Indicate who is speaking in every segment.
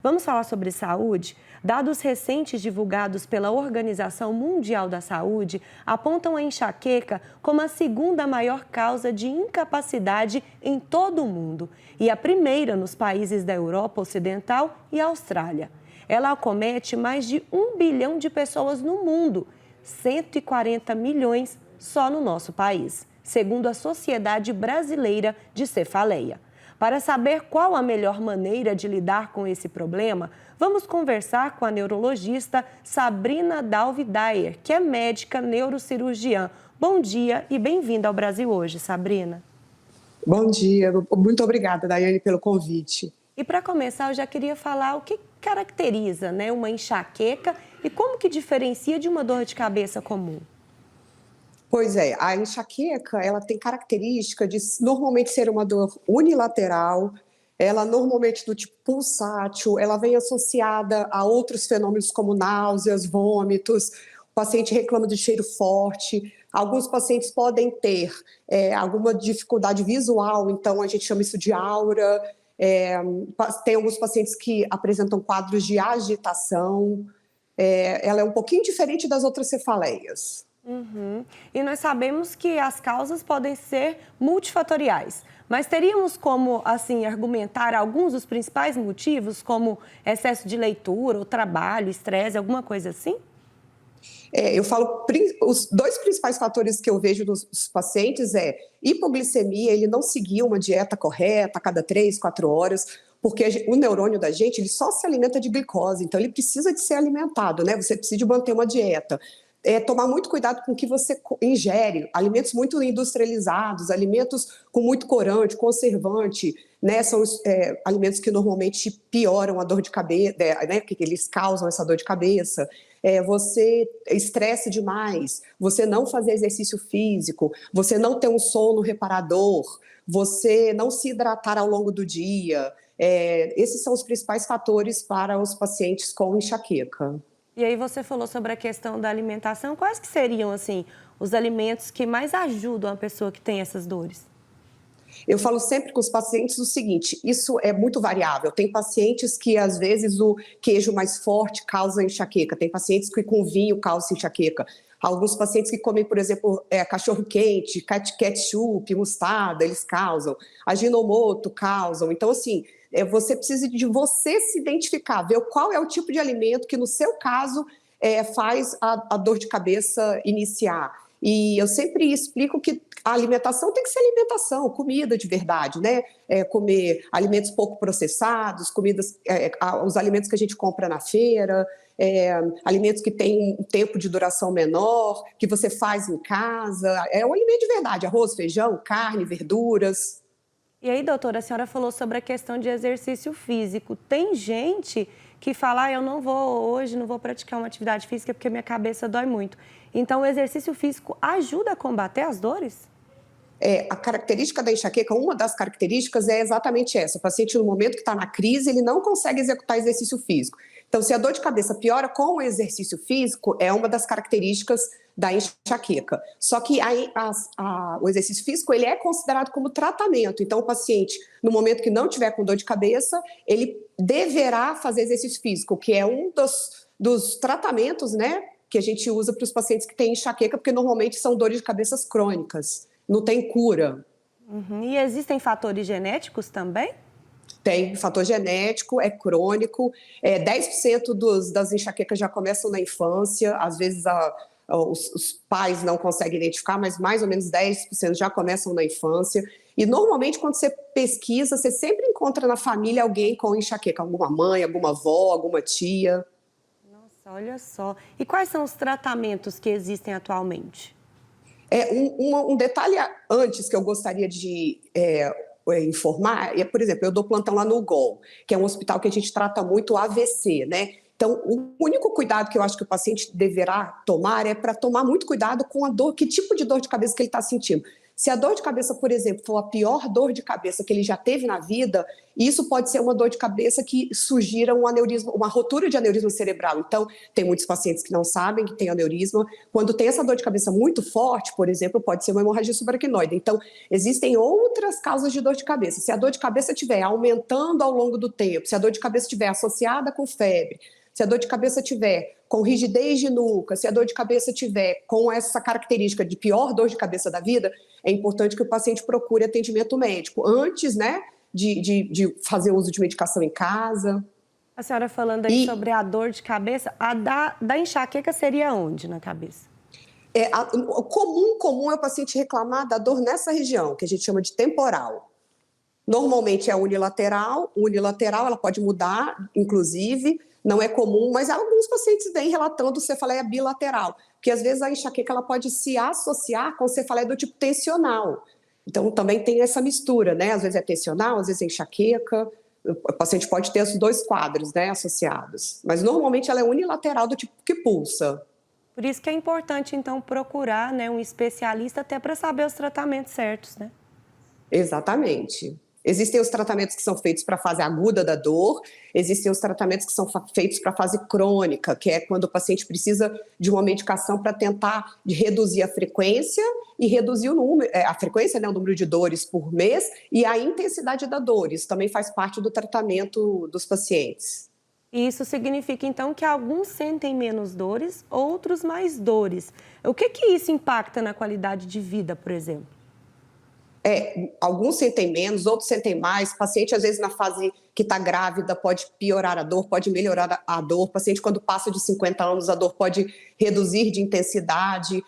Speaker 1: Vamos falar sobre saúde? Dados recentes divulgados pela Organização Mundial da Saúde apontam a enxaqueca como a segunda maior causa de incapacidade em todo o mundo e a primeira nos países da Europa Ocidental e Austrália. Ela acomete mais de 1 bilhão de pessoas no mundo, 140 milhões só no nosso país, segundo a Sociedade Brasileira de Cefaleia. Para saber qual a melhor maneira de lidar com esse problema, vamos conversar com a neurologista Sabrina Dalvi Dyer, que é médica neurocirurgiã. Bom dia e bem-vinda ao Brasil Hoje, Sabrina.
Speaker 2: Bom dia, muito obrigada, Daiane, pelo convite.
Speaker 1: E para começar, eu já queria falar o que caracteriza, uma enxaqueca e como que diferencia de uma dor de cabeça comum.
Speaker 2: Pois é, a enxaqueca, ela tem característica de normalmente ser uma dor unilateral, ela normalmente do tipo pulsátil, ela vem associada a outros fenômenos como náuseas, vômitos, o paciente reclama de cheiro forte, alguns pacientes podem ter alguma dificuldade visual, então a gente chama isso de aura, tem alguns pacientes que apresentam quadros de agitação, ela é um pouquinho diferente das outras cefaleias.
Speaker 1: E nós sabemos que as causas podem ser multifatoriais, mas teríamos como, assim, argumentar alguns dos principais motivos, como excesso de leitura, ou trabalho, estresse, alguma coisa assim?
Speaker 2: Eu falo, os dois principais fatores que eu vejo nos pacientes hipoglicemia, ele não seguir uma dieta correta a cada 3, 4 horas, porque o neurônio da gente, ele só se alimenta de glicose, então ele precisa de ser alimentado, né? Você precisa de manter uma dieta. Tomar muito cuidado com o que você ingere, alimentos muito industrializados, alimentos com muito corante, conservante, né? São os alimentos que normalmente pioram a dor de cabeça, né? Que eles causam essa dor de cabeça. Você estresse demais, você não fazer exercício físico, você não ter um sono reparador, você não se hidratar ao longo do dia. Esses são os principais fatores para os pacientes com enxaqueca.
Speaker 1: E aí você falou sobre a questão da alimentação. Quais que seriam, assim, os alimentos que mais ajudam a pessoa que tem essas dores?
Speaker 2: Eu falo sempre com os pacientes o seguinte, isso é muito variável. Tem pacientes que, às vezes, o queijo mais forte causa enxaqueca. Tem pacientes que com vinho causa enxaqueca. Alguns pacientes que comem, por exemplo, cachorro-quente, ketchup, mostarda, eles causam. Ajinomoto causam. Então, assim, você precisa de você se identificar, ver qual é o tipo de alimento que, no seu caso, faz a dor de cabeça iniciar. E eu sempre explico que a alimentação tem que ser alimentação, comida de verdade, né? Comer alimentos pouco processados, os alimentos que a gente compra na feira, alimentos que têm um tempo de duração menor, que você faz em casa. É um alimento de verdade, arroz, feijão, carne, verduras.
Speaker 1: E aí, doutora, a senhora falou sobre a questão de exercício físico. Tem gente que fala, eu não vou hoje, não vou praticar uma atividade física porque minha cabeça dói muito. Então, o exercício físico ajuda a combater as dores?
Speaker 2: A característica da enxaqueca, uma das características é exatamente essa. O paciente, no momento que está na crise, ele não consegue executar exercício físico. Então, se a dor de cabeça piora com o exercício físico, é uma das características da enxaqueca. Só que o exercício físico, ele é considerado como tratamento. Então, o paciente, no momento que não tiver com dor de cabeça, ele deverá fazer exercício físico, que é um dos tratamentos, né, que a gente usa para os pacientes que têm enxaqueca, porque normalmente são dores de cabeças crônicas, não tem cura.
Speaker 1: E existem fatores genéticos também?
Speaker 2: Tem fator genético, é crônico, 10% das enxaquecas já começam na infância, às vezes os pais não conseguem identificar, mas mais ou menos 10% já começam na infância. E normalmente quando você pesquisa, você sempre encontra na família alguém com enxaqueca, alguma mãe, alguma avó, alguma tia.
Speaker 1: Nossa, olha só. E quais são os tratamentos que existem atualmente?
Speaker 2: Um detalhe antes que eu gostaria de informar, por exemplo, eu dou plantão lá no UGOL, que é um hospital que a gente trata muito AVC, né? Então, o único cuidado que eu acho que o paciente deverá tomar é para tomar muito cuidado com a dor, que tipo de dor de cabeça que ele está sentindo. Se a dor de cabeça, por exemplo, for a pior dor de cabeça que ele já teve na vida, isso pode ser uma dor de cabeça que sugira um aneurisma, uma rotura de aneurisma cerebral. Então, tem muitos pacientes que não sabem que tem aneurisma. Quando tem essa dor de cabeça muito forte, por exemplo, pode ser uma hemorragia subaracnoide. Então, existem outras causas de dor de cabeça. Se a dor de cabeça estiver aumentando ao longo do tempo, se a dor de cabeça estiver associada com febre, se a dor de cabeça tiver com rigidez de nuca, se a dor de cabeça tiver com essa característica de pior dor de cabeça da vida, é importante que o paciente procure atendimento médico antes, né, de fazer uso de medicação em casa.
Speaker 1: A senhora falando aí sobre a dor de cabeça, a da enxaqueca seria onde na cabeça?
Speaker 2: O comum é o paciente reclamar da dor nessa região, que a gente chama de temporal. Normalmente é unilateral ela pode mudar, inclusive, não é comum, mas alguns pacientes vêm relatando cefaleia bilateral, porque às vezes a enxaqueca ela pode se associar com cefaleia do tipo tensional. Então também tem essa mistura, né? Às vezes é tensional, às vezes é enxaqueca. O paciente pode ter os dois quadros, né, associados. Mas normalmente ela é unilateral do tipo que pulsa.
Speaker 1: Por isso que é importante, então, procurar, né, um especialista até para saber os tratamentos certos, né?
Speaker 2: Exatamente. Existem os tratamentos que são feitos para a fase aguda da dor, existem os tratamentos que são feitos para a fase crônica, que é quando o paciente precisa de uma medicação para tentar reduzir a frequência e reduzir o número, a frequência, né, o número de dores por mês e a intensidade da dor. Isso também faz parte do tratamento dos pacientes.
Speaker 1: E isso significa, então, que alguns sentem menos dores, outros mais dores. O que isso impacta na qualidade de vida, por exemplo?
Speaker 2: Alguns sentem menos, outros sentem mais. Paciente, às vezes, na fase que está grávida, pode piorar a dor, pode melhorar a dor. Paciente, quando passa de 50 anos, a dor pode reduzir de intensidade.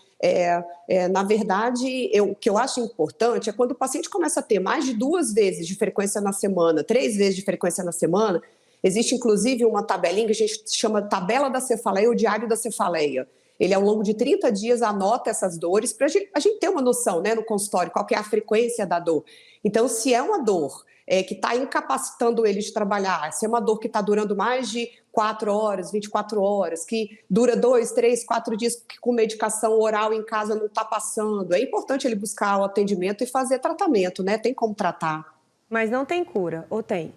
Speaker 2: Na verdade, o que eu acho importante é quando o paciente começa a ter mais de 2 vezes de frequência na semana, 3 vezes de frequência na semana. Existe, inclusive, uma tabelinha que a gente chama tabela da cefaleia ou diário da cefaleia. Ele, ao longo de 30 dias, anota essas dores para a gente ter uma noção, né, no consultório, qual que é a frequência da dor. Então, se é uma dor que está incapacitando ele de trabalhar, se é uma dor que está durando mais de 4 horas, 24 horas, que dura 2, 3, 4 dias, que com medicação oral em casa não está passando, é importante ele buscar o atendimento e fazer tratamento, né? Tem como tratar.
Speaker 1: Mas não tem cura, ou tem?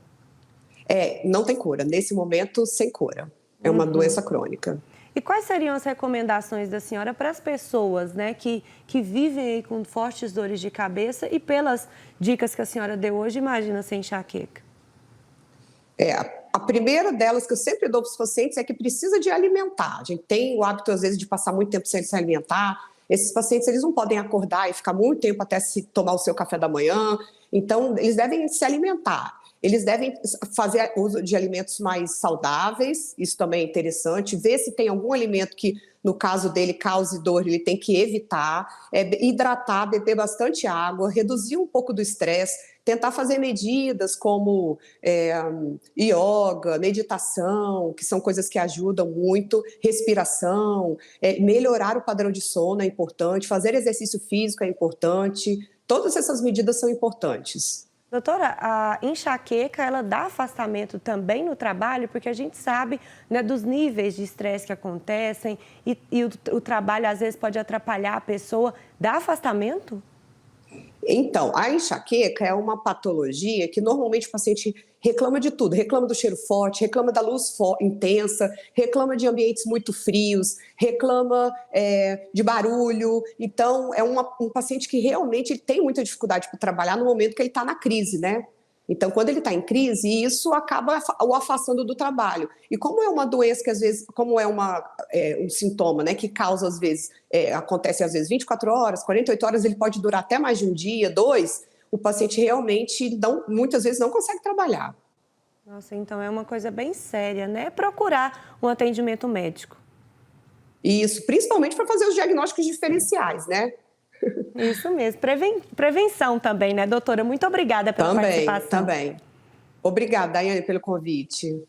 Speaker 2: Não tem cura. Nesse momento, sem cura. É uma doença crônica.
Speaker 1: E quais seriam as recomendações da senhora para as pessoas, né, que vivem aí com fortes dores de cabeça e pelas dicas que a senhora deu hoje, imagina sem enxaqueca?
Speaker 2: A primeira delas que eu sempre dou para os pacientes é que precisa de alimentar. A gente tem o hábito, às vezes, de passar muito tempo sem se alimentar. Esses pacientes, eles não podem acordar e ficar muito tempo até se tomar o seu café da manhã. Então, eles devem se alimentar. Eles devem fazer uso de alimentos mais saudáveis, isso também é interessante. Ver se tem algum alimento que, no caso dele, cause dor, ele tem que evitar. Hidratar, beber bastante água, reduzir um pouco do estresse, tentar fazer medidas como yoga, meditação, que são coisas que ajudam muito, respiração, melhorar o padrão de sono é importante, fazer exercício físico é importante. Todas essas medidas são importantes.
Speaker 1: Doutora, a enxaqueca, ela dá afastamento também no trabalho, porque a gente sabe, né, dos níveis de estresse que acontecem e o trabalho às vezes pode atrapalhar a pessoa. Dá afastamento?
Speaker 2: Então, a enxaqueca é uma patologia que normalmente o paciente reclama de tudo, reclama do cheiro forte, reclama da luz intensa, reclama de ambientes muito frios, reclama de barulho. Então, é um paciente que realmente ele tem muita dificuldade para trabalhar no momento que ele está na crise, né? Então, quando ele está em crise, isso acaba o afastando do trabalho. E como é uma doença que, às vezes, como é um sintoma, né, que causa, às vezes, acontece, às vezes, 24 horas, 48 horas, ele pode durar até mais de um dia, 2, o paciente realmente, muitas vezes, não consegue trabalhar.
Speaker 1: Nossa, então é uma coisa bem séria, né? Procurar um atendimento médico.
Speaker 2: Isso, principalmente para fazer os diagnósticos diferenciais, né?
Speaker 1: Isso mesmo. Prevenção também, né, doutora? Muito obrigada pela participação.
Speaker 2: Também. Obrigada, Daiane, pelo convite.